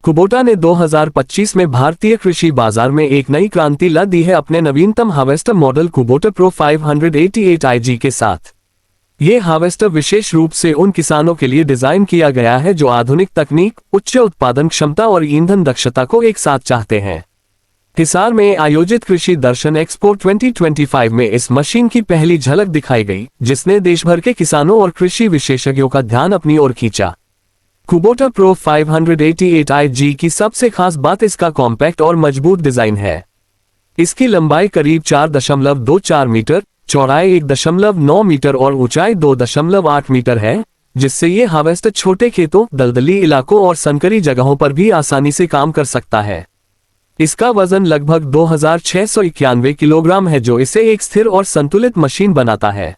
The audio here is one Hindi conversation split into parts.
कुबोटा ने 2025 में भारतीय कृषि बाजार में एक नई क्रांति ला दी है अपने नवीनतम harvester model Kubota pro 588 IG के साथ। ये हार्वेस्टर विशेष रूप से उन किसानों के लिए डिजाइन किया गया है जो आधुनिक तकनीक, उच्च उत्पादन क्षमता और ईंधन दक्षता को एक साथ चाहते हैं। हिसार में आयोजित कृषि दर्शन एक्सपो 2025 में इस मशीन की पहली झलक दिखाई गई, जिसने देश भर के किसानों और कृषि विशेषज्ञों का ध्यान अपनी ओर खींचा। कुबोटा प्रो 588 IG की सबसे खास बात इसका कॉम्पैक्ट और मजबूत डिजाइन है। इसकी लंबाई करीब 4.24 मीटर, चौड़ाई 1.9 मीटर और ऊंचाई 2.8 मीटर है, जिससे ये हार्वेस्टर छोटे खेतों, दलदली इलाकों और संकरी जगहों पर भी आसानी से काम कर सकता है। इसका वजन लगभग 2691 किलोग्राम है, जो इसे एक स्थिर और संतुलित मशीन बनाता है।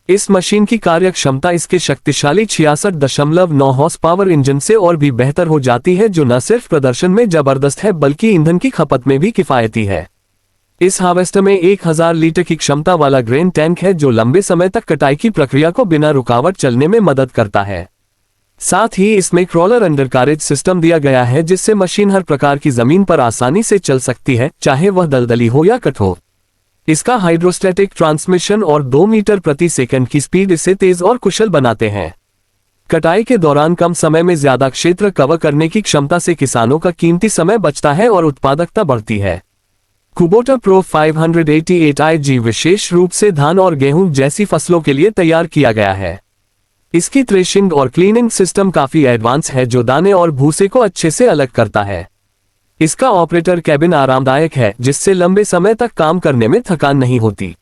इस मशीन की कार्य क्षमता इसके शक्तिशाली 66.9 हॉर्स पावर इंजन से और भी बेहतर हो जाती है, जो न सिर्फ प्रदर्शन में जबरदस्त है बल्कि ईंधन की खपत में भी किफायती है। इस हार्वेस्टर में 1000 लीटर की क्षमता वाला ग्रेन टैंक है, जो लंबे समय तक कटाई की प्रक्रिया को बिना रुकावट चलने में मदद करता है। साथ ही इसमें क्रॉलर अंडरकारेज सिस्टम दिया गया है, जिससे मशीन हर प्रकार की जमीन पर आसानी से चल सकती है, चाहे वह दलदली हो या कठोर। इसका हाइड्रोस्टैटिक ट्रांसमिशन और 2 मीटर प्रति सेकंड की स्पीड इसे तेज और कुशल बनाते हैं। कटाई के दौरान कम समय में ज्यादा क्षेत्र कवर करने की क्षमता से किसानों का कीमती समय बचता है और उत्पादकता बढ़ती है। कुबोटा प्रो 588 IG विशेष रूप से धान और गेहूं जैसी फसलों के लिए तैयार किया गया है। इसकी थ्रेशिंग और क्लीनिंग सिस्टम काफी एडवांस है, जो दाने और भूसे को अच्छे से अलग करता है। इसका ऑपरेटर कैबिन आरामदायक है, जिससे लंबे समय तक काम करने में थकान नहीं होती।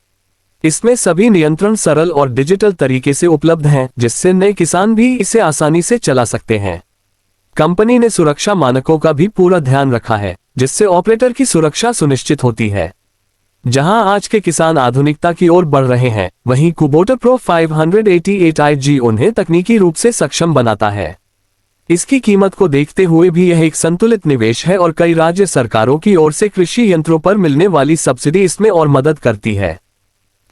इसमें सभी नियंत्रण सरल और डिजिटल तरीके से उपलब्ध हैं, जिससे नए किसान भी इसे आसानी से चला सकते हैं। कंपनी ने सुरक्षा मानकों का भी पूरा ध्यान रखा है, जिससे ऑपरेटर की सुरक्षा सुनिश्चित होती है। जहां आज के किसान आधुनिकता की ओर बढ़ रहे हैं, वहीं कुबोटा प्रो 588 IG उन्हें तकनीकी रूप से सक्षम बनाता है। इसकी कीमत को देखते हुए भी यह एक संतुलित निवेश है और कई राज्य सरकारों की ओर से कृषि यंत्रों पर मिलने वाली सब्सिडी इसमें और मदद करती है।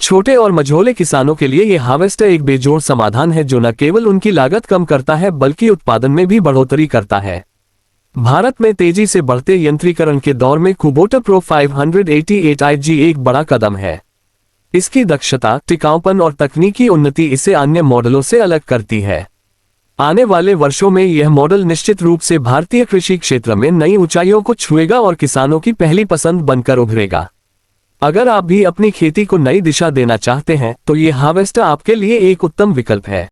छोटे और मझोले किसानों के लिए यह हार्वेस्टर एक बेजोड़ समाधान है, जो न केवल उनकी लागत कम करता है बल्कि उत्पादन में भी बढ़ोतरी करता है। भारत में तेजी से बढ़ते यंत्रीकरण के दौर में कुबोटा प्रो 588 IG एक बड़ा कदम है। इसकी दक्षता, टिकाऊपन और तकनीकी उन्नति इसे अन्य मॉडलों से अलग करती है। आने वाले वर्षों में यह मॉडल निश्चित रूप से भारतीय कृषि क्षेत्र में नई ऊंचाइयों को छुएगा और किसानों की पहली पसंद बनकर उभरेगा। अगर आप भी अपनी खेती को नई दिशा देना चाहते हैं, तो ये हार्वेस्टर आपके लिए एक उत्तम विकल्प है।